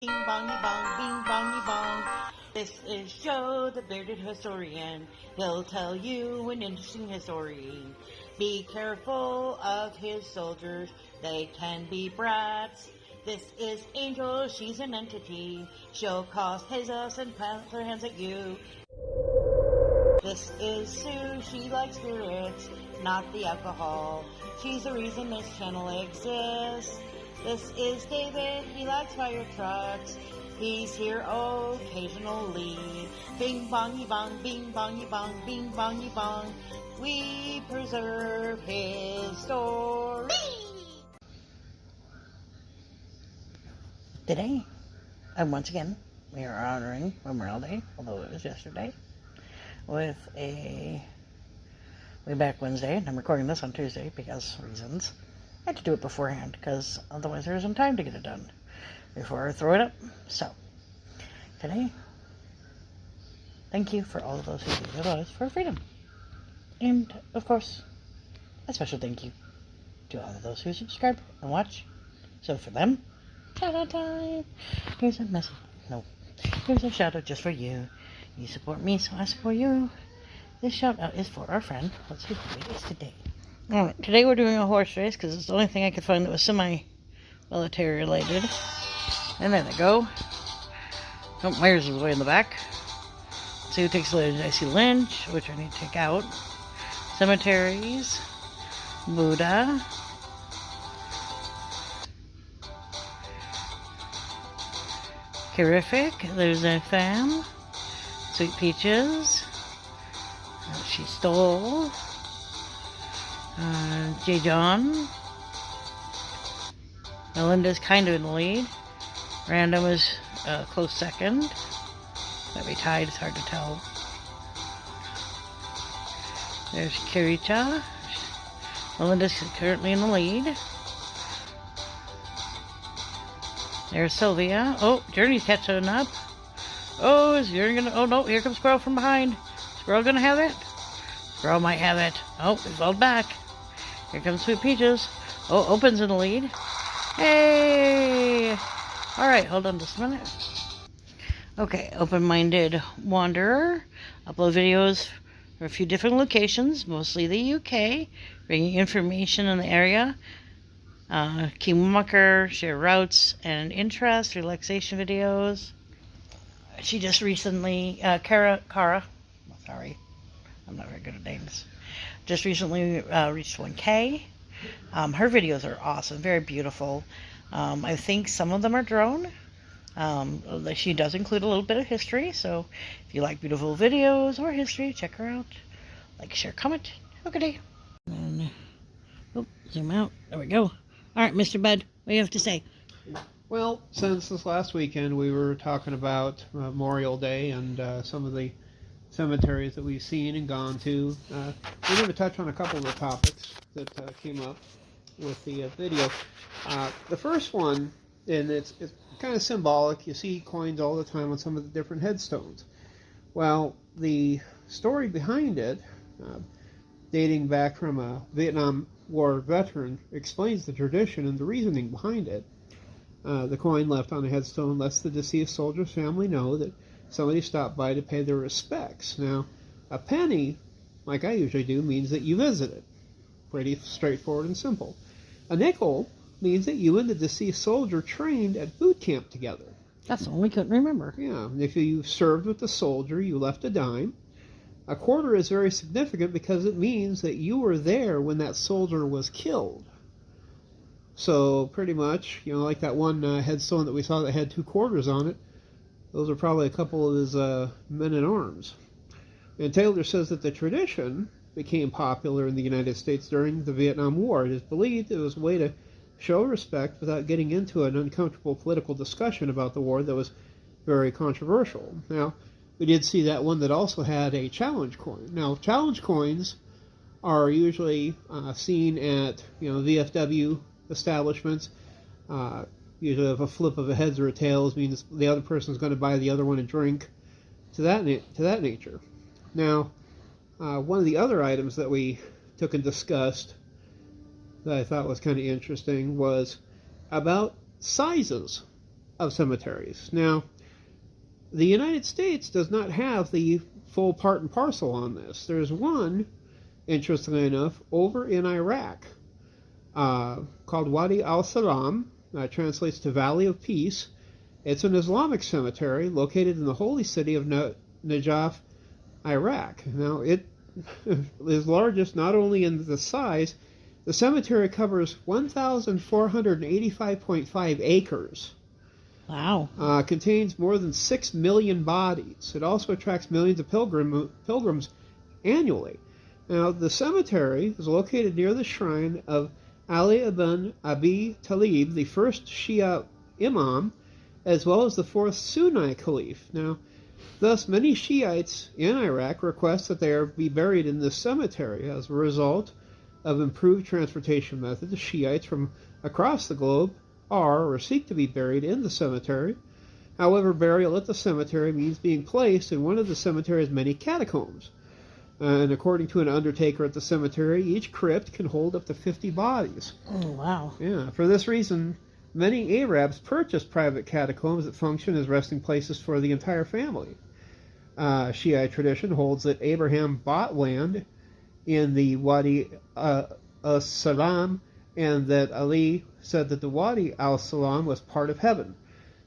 Bing bongy bong, bing bongy bong. This is Joe, the bearded historian. He'll tell you an interesting story. Be careful of his soldiers, they can be brats. This is Angel, she's an entity. She'll cause chaos and plant her hands at you. This is Sue, she likes spirits, not the alcohol. She's the reason this channel exists. This is David, he likes fire trucks. He's here occasionally. Bing bongy bong, bing bongy bong, bing bongy bong. We preserve his story. Today, and once again, we are honoring Memorial Day, although it was yesterday, with a Wayback Wednesday, and I'm recording this on Tuesday because reasons. I had to do it beforehand because otherwise there isn't time to get it done before I throw it up. So, today, thank you for all of those who gave their lives for freedom. And, of course, a special thank you to all of those who subscribe and watch. So for them, shout out time. Here's a message. No. Here's a shout out just for you. You support me, so I support you. This shout out is for our friend. Let's see who it is today. Alright, today we're doing a horse race because it's the only thing I could find that was semi-military related. And there they go. Oh, Myers is way in the back. Let's see who takes the lead. I see Lynch, which I need to take out. Cemeteries. Buddha. Terrific. There's a fam. Sweet Peaches. She stole. J. John. Melinda's kind of in the lead. Random is a close second. Might be tied, it's hard to tell. There's Kirita. Melinda's currently in the lead. There's Sylvia. Oh, Journey's catching up. Oh, is Journey gonna... Oh, no, here comes Squirrel from behind. Squirrel gonna have it? Squirrel might have it. Oh, he's held back. Here comes Sweet Peaches. Oh, Open's in the lead. Hey! Alright, hold on just a minute. Okay, Open-Minded Wanderer. Upload videos for a few different locations, mostly the UK, bringing information in the area. Keep mucker, share routes and interest, relaxation videos. She just recently, Cara, sorry, I'm not very good at names. Just recently reached 1K. Her videos are awesome, very beautiful. I think some of them are drone. She does include a little bit of history, so if you like beautiful videos or history, check her out. Like, share, comment. Have a good day. And, zoom out. There we go. All right, Mr. Bud, what do you have to say? Well, since this last weekend we were talking about Memorial Day and some of the cemeteries that we've seen and gone to, we're going to touch on a couple of the topics that came up with the video. The first one, and it's kind of symbolic, you see coins all the time on some of the different headstones. Well, the story behind it, dating back from a Vietnam War veteran, explains the tradition and the reasoning behind it. The coin left on a headstone lets the deceased soldier's family know that somebody stopped by to pay their respects. Now, a penny, like I usually do, means that you visited. Pretty straightforward and simple. A nickel means that you and the deceased soldier trained at boot camp together. That's the one we couldn't remember. Yeah, if you served with the soldier, you left a dime. A quarter is very significant because it means that you were there when that soldier was killed. So, pretty much, like that one headstone that we saw that had 2 quarters on it, those are probably a couple of his men-at-arms. And Taylor says that the tradition became popular in the United States during the Vietnam War. It is believed it was a way to show respect without getting into an uncomfortable political discussion about the war that was very controversial. Now, we did see that one that also had a challenge coin. Now, challenge coins are usually seen at VFW establishments. Usually if a flip of a heads or a tails means the other person is going to buy the other one a drink, to that nature. Now, one of the other items that we took and discussed that I thought was kind of interesting was about sizes of cemeteries. Now, the United States does not have the full part and parcel on this. There's one, interestingly enough, over in Iraq called Wadi al-Salam, translates to Valley of Peace. It's an Islamic cemetery located in the holy city of Najaf, Iraq. Now, it is largest not only in the size, the cemetery covers 1,485.5 acres. Wow. Contains more than 6 million bodies. It also attracts millions of pilgrims annually. Now, the cemetery is located near the shrine of Ali ibn Abi Talib, the first Shia imam, as well as the fourth Sunni caliph. Now, thus, many Shiites in Iraq request that they be buried in this cemetery. As a result of improved transportation methods, Shiites from across the globe are or seek to be buried in the cemetery. However, burial at the cemetery means being placed in one of the cemetery's many catacombs. And according to an undertaker at the cemetery, each crypt can hold up to 50 bodies. Oh, wow. Yeah, for this reason, many Arabs purchase private catacombs that function as resting places for the entire family. Shiite tradition holds that Abraham bought land in the Wadi al-Salam, and that Ali said that the Wadi al-Salam was part of heaven.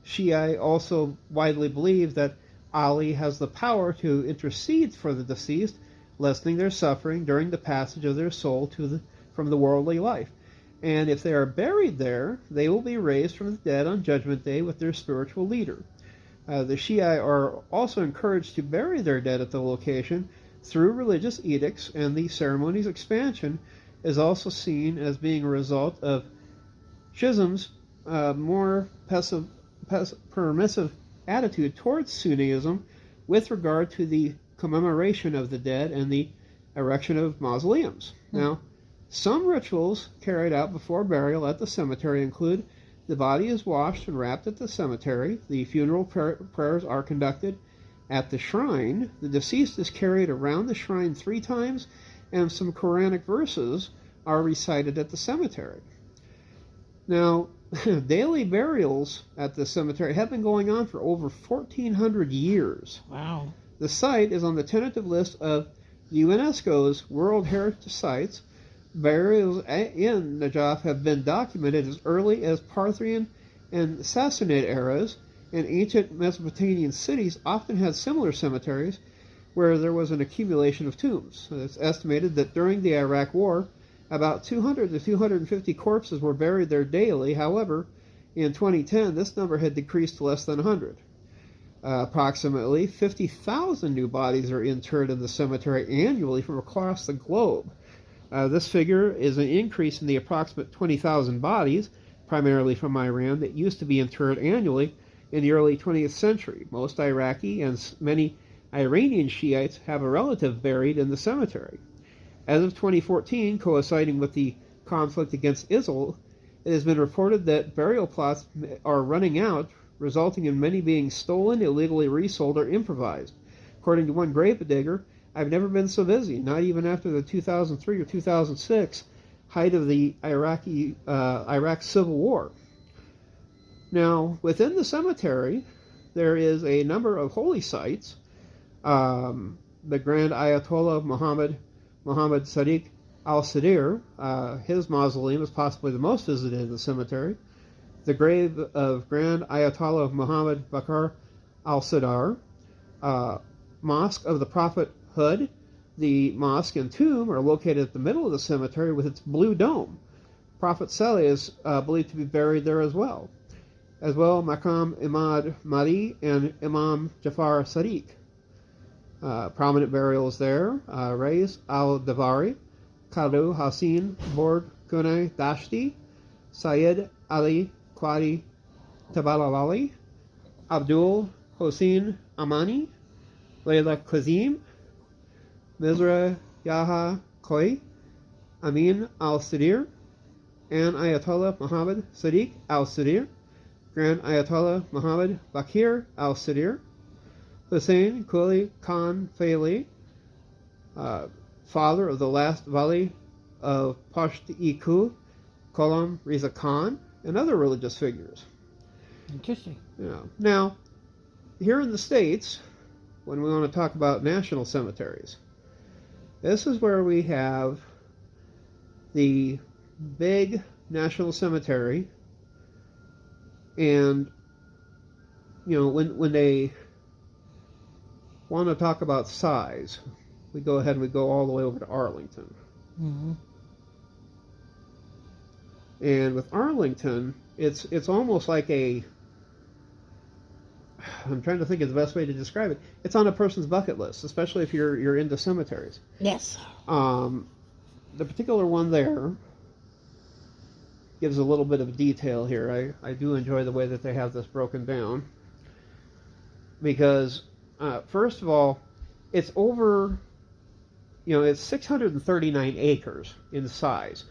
Shia also widely believe that Ali has the power to intercede for the deceased, lessening their suffering during the passage of their soul from the worldly life. And if they are buried there, they will be raised from the dead on Judgment Day with their spiritual leader. The Shia are also encouraged to bury their dead at the location through religious edicts, and the ceremony's expansion is also seen as being a result of Shiism's more permissive attitude towards Sunnism with regard to the commemoration of the dead and the erection of mausoleums. Now, some rituals carried out before burial at the cemetery include the body is washed and wrapped at the cemetery, the funeral prayers are conducted at the shrine, the deceased is carried around the shrine 3 times, and some Quranic verses are recited at the cemetery. Now, daily burials at the cemetery have been going on for over 1,400 years. Wow. The site is on the tentative list of UNESCO's World Heritage Sites. Burials in Najaf have been documented as early as Parthian and Sassanid eras, and ancient Mesopotamian cities often had similar cemeteries where there was an accumulation of tombs. It's estimated that during the Iraq War, about 200 to 250 corpses were buried there daily. However, in 2010, this number had decreased to less than 100. Approximately 50,000 new bodies are interred in the cemetery annually from across the globe. This figure is an increase in the approximate 20,000 bodies, primarily from Iran, that used to be interred annually in the early 20th century. Most Iraqi and many Iranian Shiites have a relative buried in the cemetery. As of 2014, coinciding with the conflict against Israel, it has been reported that burial plots are running out, resulting in many being stolen, illegally resold, or improvised. According to one grave digger, I've never been so busy, not even after the 2003 or 2006 height of the Iraq Civil War. Now, within the cemetery, there is a number of holy sites. The Grand Ayatollah Muhammad Sadiq al-Sadr, his mausoleum is possibly the most visited in the cemetery. The grave of Grand Ayatollah Muhammad Bakr al-Sadr, Mosque of the Prophet Hood, the mosque and tomb are located at the middle of the cemetery with its blue dome. Prophet Saleh is believed to be buried there as well. Maqam Imad Mahdi and Imam Jafar Sadiq. Prominent burials there, Reis al-Davari, Kalu Hassin Bord Gunay Dashti, Syed Ali Qadi Tabalali, Abdul Hossein Amani, Layla Kazim, Mizra Yaha Khoi, Amin al-Sadr, and Ayatollah Muhammad Sadiq al-Sadr, Grand Ayatollah Muhammad Bakir al-Sadr, Hussein Quli Khan Faili, father of the last Wali of Pasht-e-Ku, Qalam Riza Khan, and other religious figures. Interesting. Yeah. Now, here in the States, when we want to talk about national cemeteries, this is where we have the big national cemetery, and when they want to talk about size, we go ahead and we go all the way over to Arlington. Mm-hmm. And with Arlington, it's almost like I'm trying to think of the best way to describe it. It's on a person's bucket list, especially if you're into cemeteries. Yes. The particular one there gives a little bit of detail here. I do enjoy the way that they have this broken down, because first of all, it's over, it's 639 acres in size.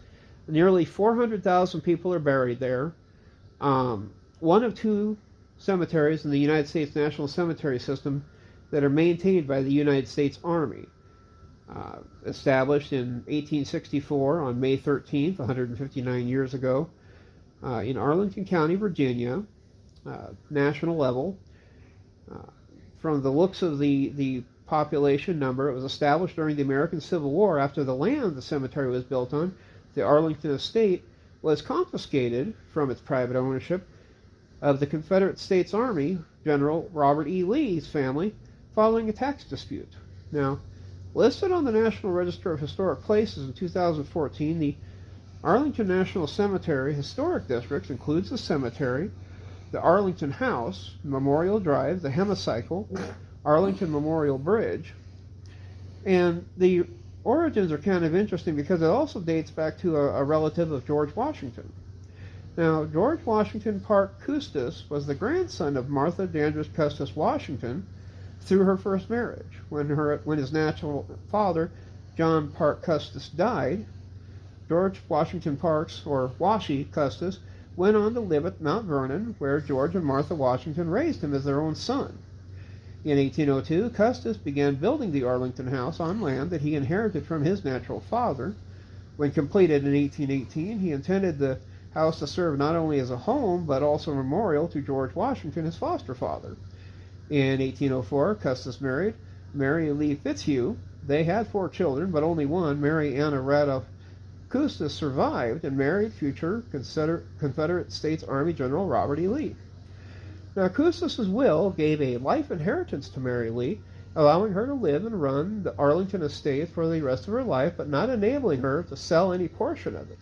Nearly 400,000 people are buried there. One of two cemeteries in the United States National Cemetery System that are maintained by the United States Army. Established in 1864 on May 13th, 159 years ago, in Arlington County, Virginia, national level. From the looks of the population number, it was established during the American Civil War after the land the cemetery was built on, the Arlington estate, was confiscated from its private ownership of the Confederate States Army General Robert E. Lee's family following a tax dispute. Now, listed on the National Register of Historic Places in 2014, the Arlington National Cemetery Historic District includes the cemetery, the Arlington House, Memorial Drive, the Hemicycle, Arlington Memorial Bridge. And the origins are kind of interesting because it also dates back to a relative of George Washington. Now, George Washington Parke Custis was the grandson of Martha Dandridge Custis Washington through her first marriage. When his natural father, John Parke Custis, died, George Washington Parks, or Washie Custis, went on to live at Mount Vernon, where George and Martha Washington raised him as their own son. In 1802, Custis began building the Arlington House on land that he inherited from his natural father. When completed in 1818, he intended the house to serve not only as a home, but also a memorial to George Washington, his foster father. In 1804, Custis married Mary Lee Fitzhugh. They had 4 children, but only one, Mary Anna Randolph Custis, survived and married future Confederate States Army General Robert E. Lee. Now, Custis's will gave a life inheritance to Mary Lee, allowing her to live and run the Arlington estate for the rest of her life, but not enabling her to sell any portion of it.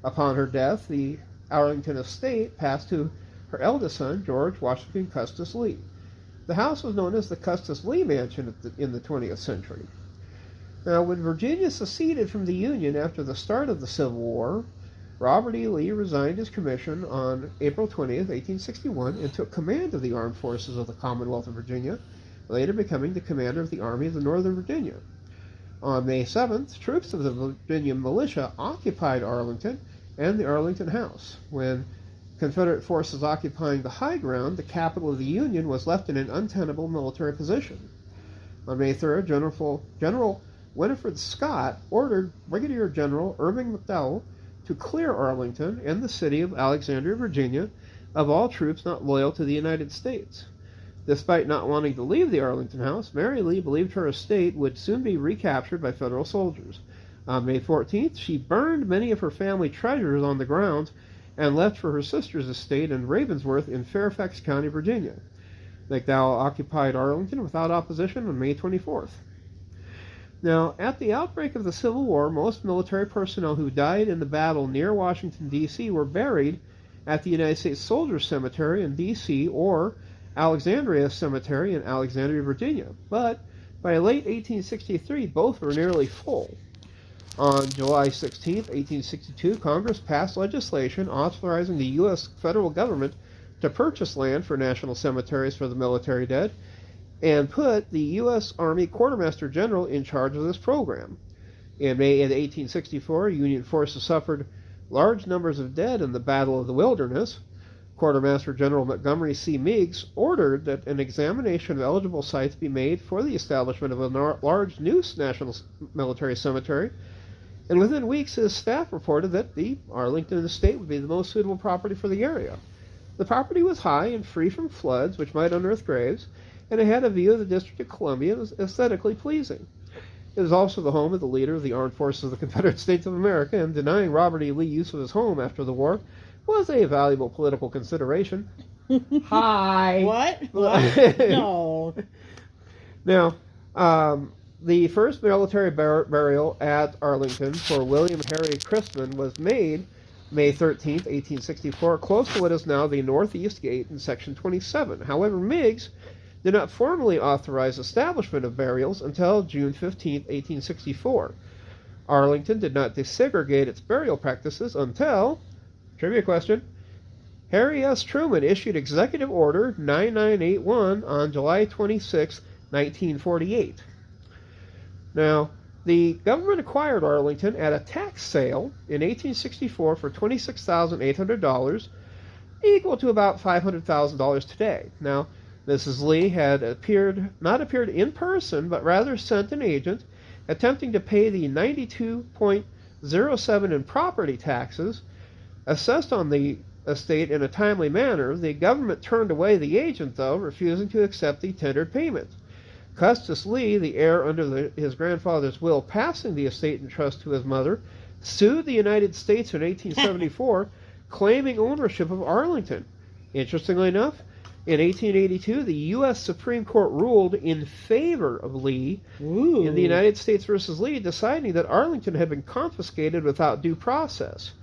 Upon her death, the Arlington estate passed to her eldest son, George Washington Custis Lee. The house was known as the Custis Lee Mansion in the 20th century. Now, when Virginia seceded from the Union after the start of the Civil War, Robert E. Lee resigned his commission on April 20th, 1861, and took command of the armed forces of the Commonwealth of Virginia, later becoming the commander of the Army of the Northern Virginia. On May 7th, troops of the Virginia militia occupied Arlington and the Arlington House. When Confederate forces occupying the high ground, the capital of the Union was left in an untenable military position. On May 3rd, General Winifred Scott ordered Brigadier General Irving McDowell to clear Arlington and the city of Alexandria, Virginia, of all troops not loyal to the United States. Despite not wanting to leave the Arlington House, Mary Lee believed her estate would soon be recaptured by Federal soldiers. On May 14th, she burned many of her family treasures on the grounds and left for her sister's estate in Ravensworth in Fairfax County, Virginia. McDowell occupied Arlington without opposition on May 24th. Now, at the outbreak of the Civil War, most military personnel who died in the battle near Washington, D.C. were buried at the United States Soldiers Cemetery in D.C. or Alexandria Cemetery in Alexandria, Virginia. But by late 1863, both were nearly full. On July 16, 1862, Congress passed legislation authorizing the U.S. federal government to purchase land for national cemeteries for the military dead, and put the U.S. Army Quartermaster General in charge of this program. In May of 1864, Union forces suffered large numbers of dead in the Battle of the Wilderness. Quartermaster General Montgomery C. Meigs ordered that an examination of eligible sites be made for the establishment of a large new national military cemetery, and within weeks his staff reported that the Arlington estate would be the most suitable property for the area. The property was high and free from floods, which might unearth graves, and it had a view of the District of Columbia and was aesthetically pleasing. It was also the home of the leader of the Armed Forces of the Confederate States of America, and denying Robert E. Lee use of his home after the war was a valuable political consideration. Hi! What? No. Now, the first military burial at Arlington for William Harry Crispin was made May 13, 1864, close to what is now the Northeast Gate in Section 27. However, Meigs did not formally authorize establishment of burials until June 15, 1864. Arlington did not desegregate its burial practices until, trivia question, Harry S. Truman issued Executive Order 9981 on July 26, 1948. Now, the government acquired Arlington at a tax sale in 1864 for $26,800, equal to about $500,000 today. Now, Mrs. Lee had not appeared in person, but rather sent an agent attempting to pay the $92.07 in property taxes assessed on the estate in a timely manner. The government turned away the agent, though, refusing to accept the tendered payment. Custis Lee, the heir under his grandfather's will passing the estate in trust to his mother, sued the United States in 1874, claiming ownership of Arlington. Interestingly enough, in 1882, the U.S. Supreme Court ruled in favor of Lee in the United States versus Lee, deciding that Arlington had been confiscated without due process.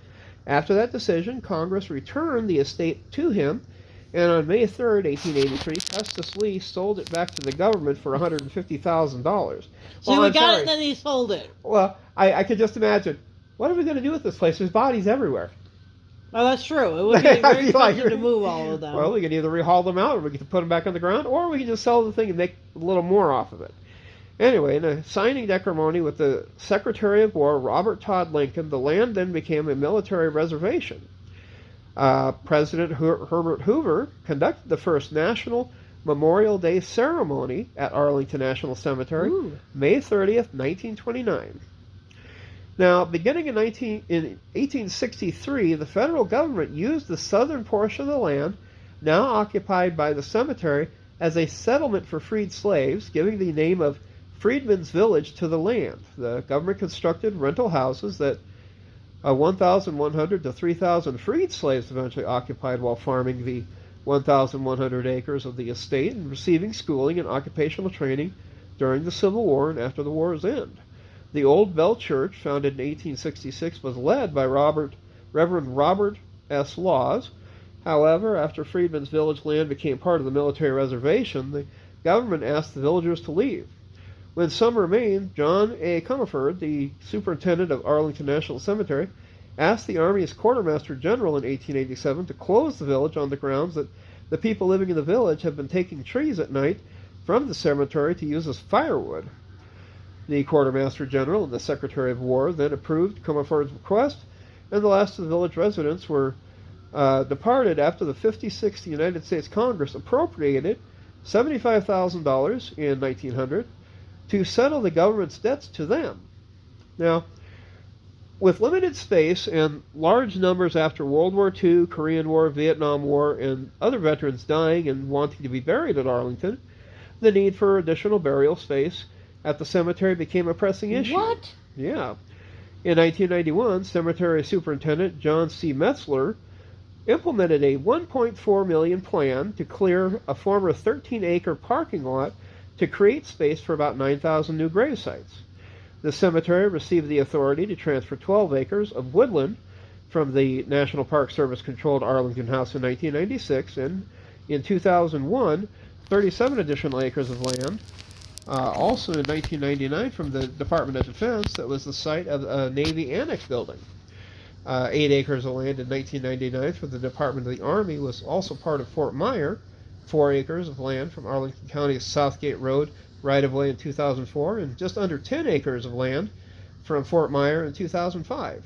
After that decision, Congress returned the estate to him, and on May 3, 1883, Custis Lee sold it back to the government for $150,000. So he got it and then he sold it. Well, I could just imagine, what are we going to do with this place? There's bodies everywhere. Oh, that's true. It would be very expensive to move all of them. Well, we can either rehaul them out, or we can put them back on the ground, or we can just sell the thing and make a little more off of it. Anyway, in a signing ceremony with the Secretary of War, Robert Todd Lincoln, the land then became a military reservation. President Herbert Hoover conducted the first National Memorial Day ceremony at Arlington National Cemetery, May 30th, 1929. Now, beginning in 1863, the federal government used the southern portion of the land, now occupied by the cemetery, as a settlement for freed slaves, giving the name of Freedmen's Village to the land. The government constructed rental houses that 1,100 to 3,000 freed slaves eventually occupied while farming the 1,100 acres of the estate and receiving schooling and occupational training during the Civil War and after the war's end. The Old Bell Church, founded in 1866, was led by Reverend Robert S. Laws. However, after Freedmen's Village land became part of the military reservation, the government asked the villagers to leave. When some remained, John A. Comerford, the superintendent of Arlington National Cemetery, asked the Army's quartermaster general in 1887 to close the village on the grounds that the people living in the village had been taking trees at night from the cemetery to use as firewood. The quartermaster general and the Secretary of War then approved Comerford's request, and the last of the village residents were departed after the 56th United States Congress appropriated $75,000 in 1900 to settle the government's debts to them. Now, with limited space and large numbers after World War II, Korean War, Vietnam War, and other veterans dying and wanting to be buried at Arlington, the need for additional burial space at the cemetery became a pressing issue. What? Yeah. In 1991, Cemetery Superintendent John C. Metzler implemented a $1.4 million plan to clear a former 13-acre parking lot to create space for about 9,000 new grave sites. The cemetery received the authority to transfer 12 acres of woodland from the National Park Service-controlled Arlington House in 1996, and in 2001, 37 additional acres of land, also in 1999 from the Department of Defense, that was the site of a Navy Annex building. 8 acres of land in 1999 from the Department of the Army was also part of Fort Myer. 4 acres of land from Arlington County's Southgate Road right-of-way in 2004, and just under 10 acres of land from Fort Myer in 2005.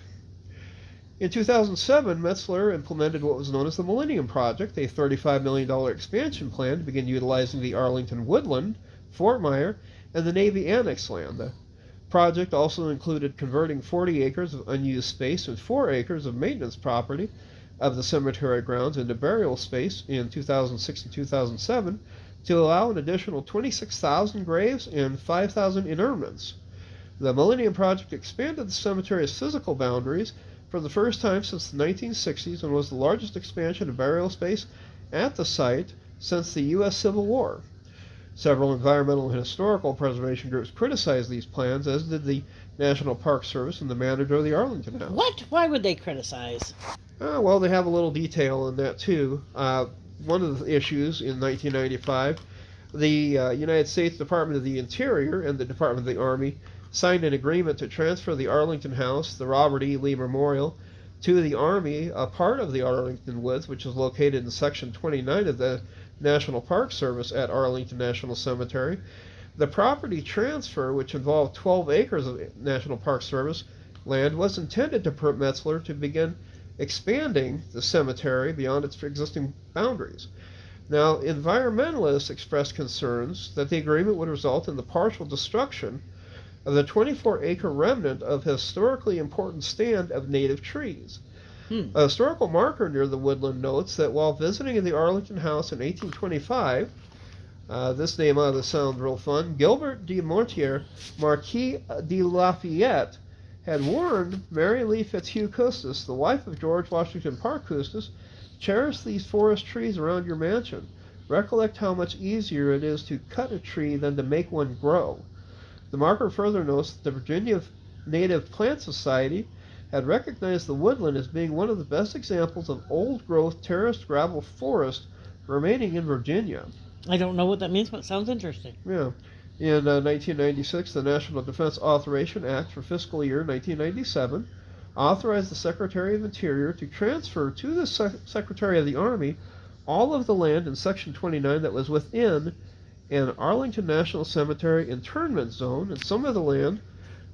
In 2007, Metzler implemented what was known as the Millennium Project, a $35 million expansion plan to begin utilizing the Arlington woodland, Fort Myer, and the Navy Annex land. The project also included converting 40 acres of unused space and 4 acres of maintenance property of the cemetery grounds into burial space in 2006 and 2007 to allow an additional 26,000 graves and 5,000 interments. The Millennium Project expanded the cemetery's physical boundaries for the first time since the 1960s and was the largest expansion of burial space at the site since the U.S. Civil War. Several environmental and historical preservation groups criticized these plans, as did the National Park Service and the manager of the Arlington House. What? Why would they criticize? Well, they have a little detail in that, too. One of the issues in 1995, the United States Department of the Interior and the Department of the Army signed an agreement to transfer the Arlington House, the Robert E. Lee Memorial, to the Army, a part of the Arlington Woods, which is located in Section 29 of the National Park Service at Arlington National Cemetery. The property transfer, which involved 12 acres of National Park Service land, was intended to permit Metzler to begin expanding the cemetery beyond its existing boundaries. Now, environmentalists expressed concerns that the agreement would result in the partial destruction of the 24-acre remnant of historically important stand of native trees. A historical marker near the woodland notes that while visiting the Arlington House in 1825, this name ought to sound real fun, Gilbert de Mortier, Marquis de Lafayette, had warned Mary Lee Fitzhugh Custis, the wife of George Washington Parke Custis, cherish these forest trees around your mansion. Recollect how much easier it is to cut a tree than to make one grow. The marker further notes that the Virginia Native Plant Society had recognized the woodland as being one of the best examples of old-growth terraced gravel forest remaining in Virginia. I don't know what that means, but it sounds interesting. Yeah. In 1996, the National Defense Authorization Act for fiscal year 1997 authorized the Secretary of Interior to transfer to the Secretary of the Army all of the land in Section 29 that was within an Arlington National Cemetery internment zone, and some of the land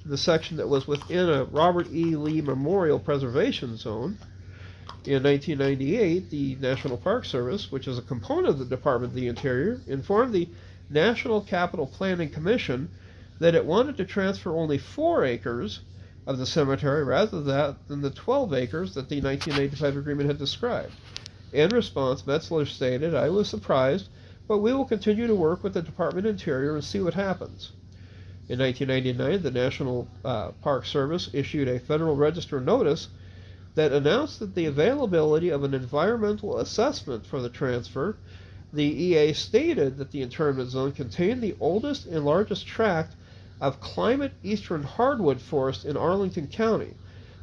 to the section that was within a Robert E. Lee Memorial Preservation Zone. In 1998, the National Park Service, which is a component of the Department of the Interior, informed the National Capital Planning Commission that it wanted to transfer only 4 acres of the cemetery rather than the 12 acres that the 1985 agreement had described. In response, Metzler stated, "I was surprised, but we will continue to work with the Department of Interior and see what happens." In 1999, the National Park Service issued a Federal Register notice that announced that the availability of an environmental assessment for the transfer. The EA stated that the internment zone contained the oldest and largest tract of climate eastern hardwood forest in Arlington County.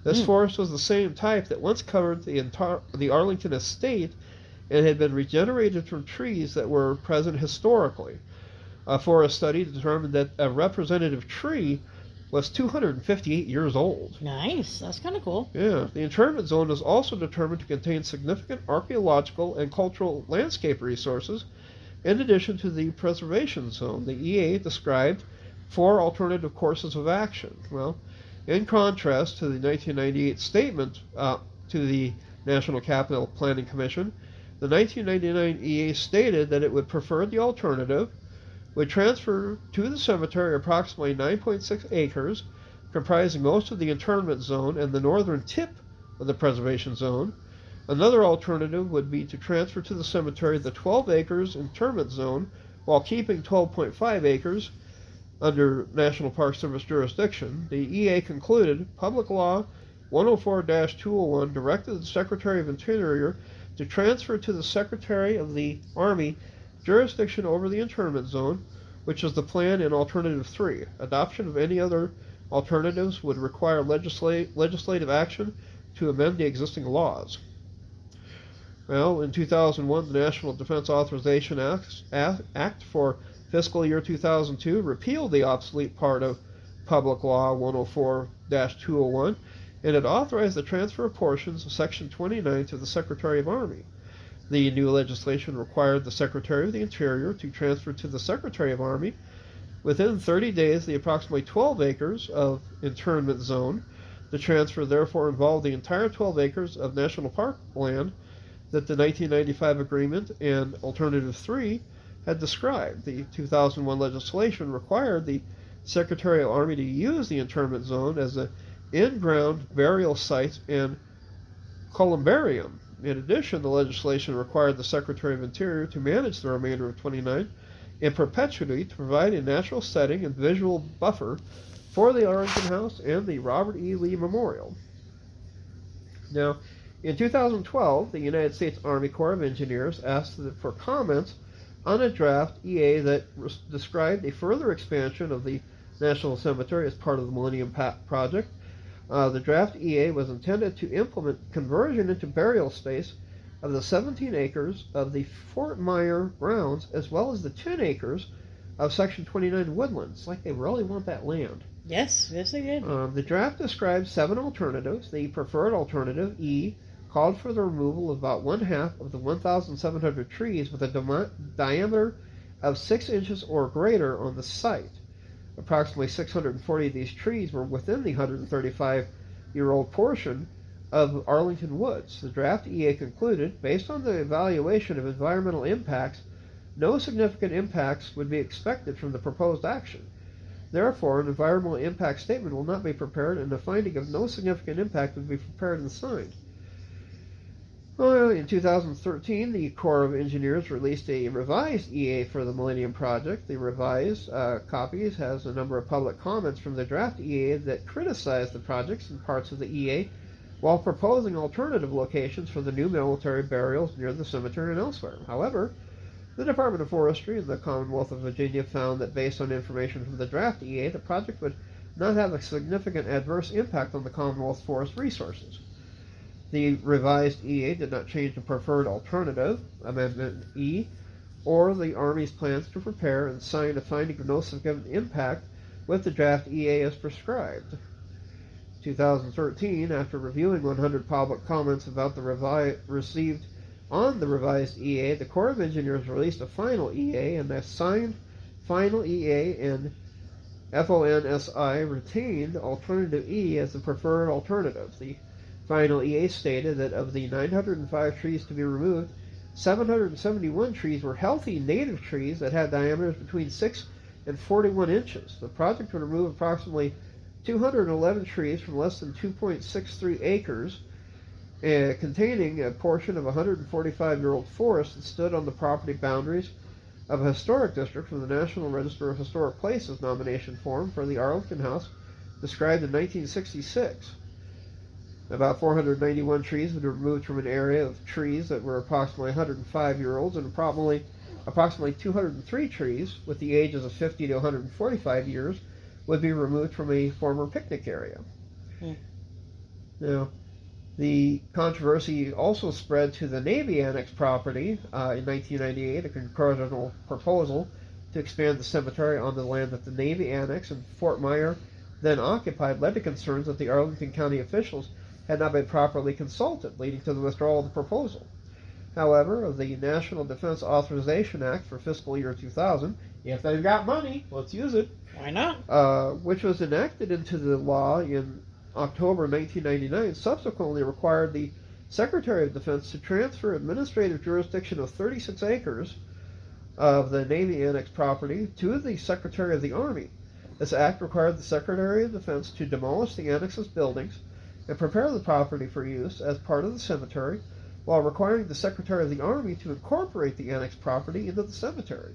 This forest was the same type that once covered the Arlington estate and had been regenerated from trees that were present historically. A forest study determined that a representative tree was 258 years old. Nice. That's kind of cool. Yeah. The internment zone is also determined to contain significant archaeological and cultural landscape resources, in addition to the preservation zone. The EA described 4 alternative courses of action. Well, in contrast to the 1998 statement to the National Capital Planning Commission, the 1999 EA stated that it would prefer the alternative, would transfer to the cemetery approximately 9.6 acres, comprising most of the internment zone and the northern tip of the preservation zone. Another alternative would be to transfer to the cemetery the 12 acres internment zone while keeping 12.5 acres under National Park Service jurisdiction. The EA concluded Public Law 104-201 directed the Secretary of Interior to transfer to the Secretary of the Army jurisdiction over the internment zone, which is the plan in Alternative 3. Adoption of any other alternatives would require legislative action to amend the existing laws. Well, in 2001, the National Defense Authorization Act for fiscal year 2002 repealed the obsolete part of Public Law 104-201, and it authorized the transfer of portions of Section 29 to the Secretary of Army. The new legislation required the Secretary of the Interior to transfer to the Secretary of Army within 30 days the approximately 12 acres of internment zone. The transfer therefore involved the entire 12 acres of national park land that the 1995 agreement and Alternative 3 had described. The 2001 legislation required the Secretary of Army to use the internment zone as an in-ground burial site and columbarium. In addition, the legislation required the Secretary of Interior to manage the remainder of 29 in perpetuity to provide a natural setting and visual buffer for the Arlington House and the Robert E. Lee Memorial. Now, in 2012, the United States Army Corps of Engineers asked for comments on a draft EA that described a further expansion of the National Cemetery as part of the Millennium Project. The draft EA was intended to implement conversion into burial space of the 17 acres of the Fort Myer grounds as well as the 10 acres of Section 29 woodlands. Like they really want that land. Yes, they did. The draft described 7 alternatives. The preferred alternative, E, called for the removal of about 1/2 of the 1,700 trees with a diameter of 6 inches or greater on the site. Approximately 640 of these trees were within the 135-year-old portion of Arlington Woods. The draft EA concluded, based on the evaluation of environmental impacts, no significant impacts would be expected from the proposed action. Therefore, an environmental impact statement will not be prepared, and a finding of no significant impact would be prepared and signed. In 2013, the Corps of Engineers released a revised EA for the Millennium Project. The revised copies has a number of public comments from the draft EA that criticize the projects and parts of the EA while proposing alternative locations for the new military burials near the cemetery and elsewhere. However, the Department of Forestry and the Commonwealth of Virginia found that based on information from the draft EA, the project would not have a significant adverse impact on the Commonwealth's forest resources. The revised EA did not change the preferred alternative, Amendment E, or the Army's plans to prepare and sign a finding of no significant impact with the draft EA as prescribed. 2013, after reviewing 100 public comments about the received on the revised EA, the Corps of Engineers released a final EA, and the signed final EA and FONSI retained Alternative E as the preferred alternative. The final EA stated that of the 905 trees to be removed, 771 trees were healthy native trees that had diameters between 6 and 41 inches. The project would remove approximately 211 trees from less than 2.63 acres, containing a portion of a 145-year-old forest that stood on the property boundaries of a historic district from the National Register of Historic Places nomination form for the Arlington House, described in 1966. About 491 trees would be removed from an area of trees that were approximately 105-year-olds, and approximately 203 trees with the ages of 50 to 145 years would be removed from a former picnic area. Now, the controversy also spread to the Navy Annex property in 1998, a congressional proposal to expand the cemetery on the land that the Navy Annex and Fort Myer then occupied led to concerns that the Arlington County officials had not been properly consulted, leading to the withdrawal of the proposal. However, of the National Defense Authorization Act for fiscal year 2000, if they've got money, let's use it. Why not? Which was enacted into the law in October 1999, subsequently required the Secretary of Defense to transfer administrative jurisdiction of 36 acres of the Navy Annex property to the Secretary of the Army. This act required the Secretary of Defense to demolish the annex's buildings and prepare the property for use as part of the cemetery, while requiring the Secretary of the Army to incorporate the annex property into the cemetery.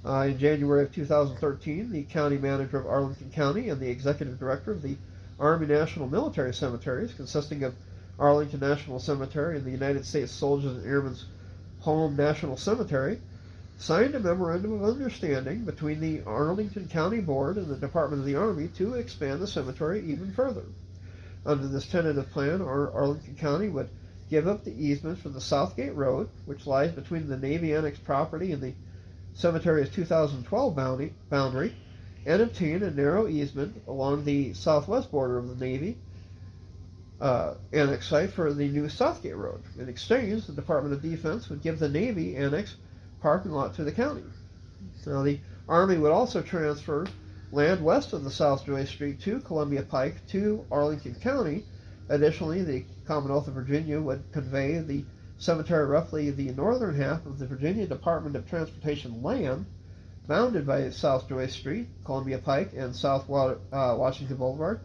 In January of 2013, the County Manager of Arlington County and the Executive Director of the Army National Military Cemeteries, consisting of Arlington National Cemetery and the United States Soldiers and Airmen's Home National Cemetery, signed a memorandum of understanding between the Arlington County Board and the Department of the Army to expand the cemetery even further. Under this tentative plan, Arlington County would give up the easement for the Southgate Road, which lies between the Navy Annex property and the cemetery's 2012 boundary, and obtain a narrow easement along the southwest border of the Navy Annex site for the new Southgate Road. In exchange, the Department of Defense would give the Navy Annex parking lot to the county. Now, the Army would also transfer land west of the South Joyce Street to Columbia Pike to Arlington County. Additionally, the Commonwealth of Virginia would convey the cemetery roughly the northern half of the Virginia Department of Transportation land, bounded by South Joyce Street, Columbia Pike, and South Washington Boulevard,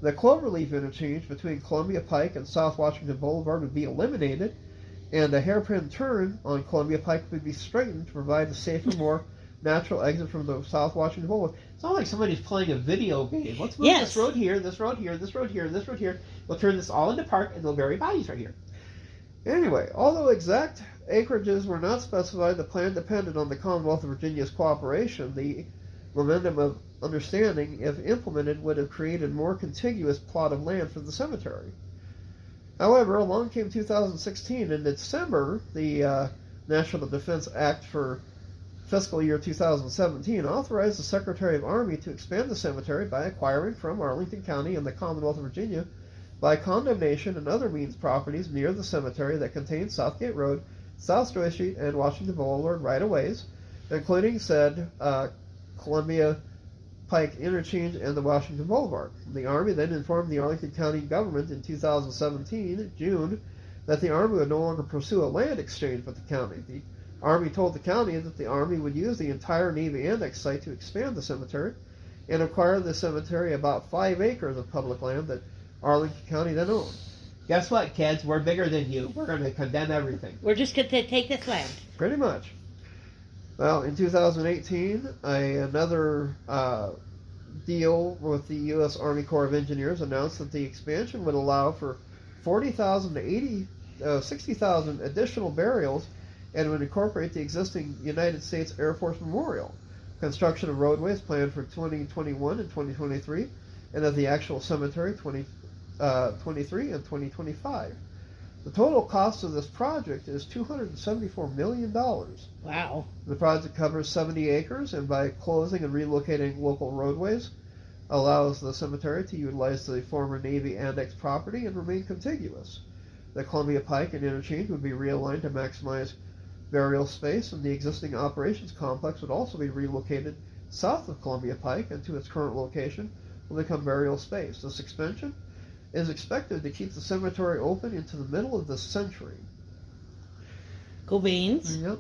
The cloverleaf interchange between Columbia Pike and South Washington Boulevard would be eliminated, and a hairpin turn on Columbia Pike would be straightened to provide a safer, more natural exit from the South Washington Boulevard. It's not like somebody's playing a video game. Let's move this road here, this road here, this road here, this road here. We'll turn this all into park, and they'll bury bodies right here. Anyway, although exact acreages were not specified, the plan depended on the Commonwealth of Virginia's cooperation. The memorandum of understanding, if implemented, would have created a more contiguous plot of land for the cemetery. However, along came 2016. In December, the National Defense Act for fiscal year 2017 authorized the Secretary of Army to expand the cemetery by acquiring from Arlington County and the Commonwealth of Virginia by condemnation and other means properties near the cemetery that contain Southgate Road, South Joy Street, and Washington Boulevard right-of-ways, including said Columbia Pike Interchange and the Washington Boulevard. The Army then informed the Arlington County government in 2017, June, that the Army would no longer pursue a land exchange with the county. The Army told the county that the Army would use the entire Navy Annex site to expand the cemetery and acquire the cemetery about 5 acres of public land that Arlington County then owned. Guess what, kids? We're bigger than you. We're going to condemn everything. We're just going to take this land. Pretty much. Well, in 2018, another deal with the U.S. Army Corps of Engineers announced that the expansion would allow for 40,000 to 60,000 additional burials and would incorporate the existing United States Air Force Memorial. Construction of roadways planned for 2021 and 2023, and of the actual cemetery 2023 and 2025. The total cost of this project is $274 million. Wow. The project covers 70 acres, and by closing and relocating local roadways, allows the cemetery to utilize the former Navy Annex property and remain contiguous. The Columbia Pike and Interchange would be realigned to maximize burial space, and the existing operations complex would also be relocated south of Columbia Pike and to its current location will become burial space. This expansion is expected to keep the cemetery open into the middle of this century. Cool beans. Yep.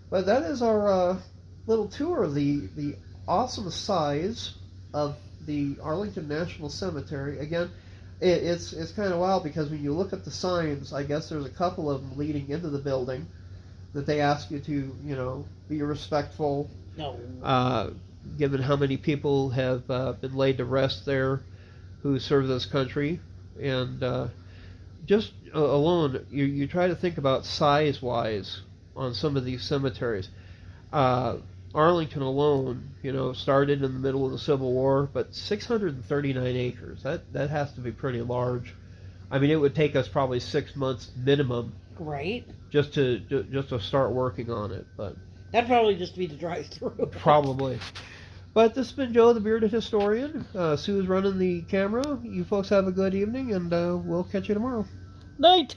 But that is our little tour of the awesome size of the Arlington National Cemetery. Again, it's kind of wild because when you look at the signs, I guess there's a couple of them leading into the building that they ask you to, be respectful. No. Given how many people have been laid to rest there who serve this country. And just alone, you try to think about size-wise on some of these cemeteries. Arlington alone, started in the middle of the Civil War, but 639 acres. That has to be pretty large. I mean, it would take us probably 6 months minimum, right? Just to start working on it. But that'd probably just be to drive through. Probably. But this has been Joe, the Bearded Historian. Sue's running the camera. You folks have a good evening, and we'll catch you tomorrow. Night.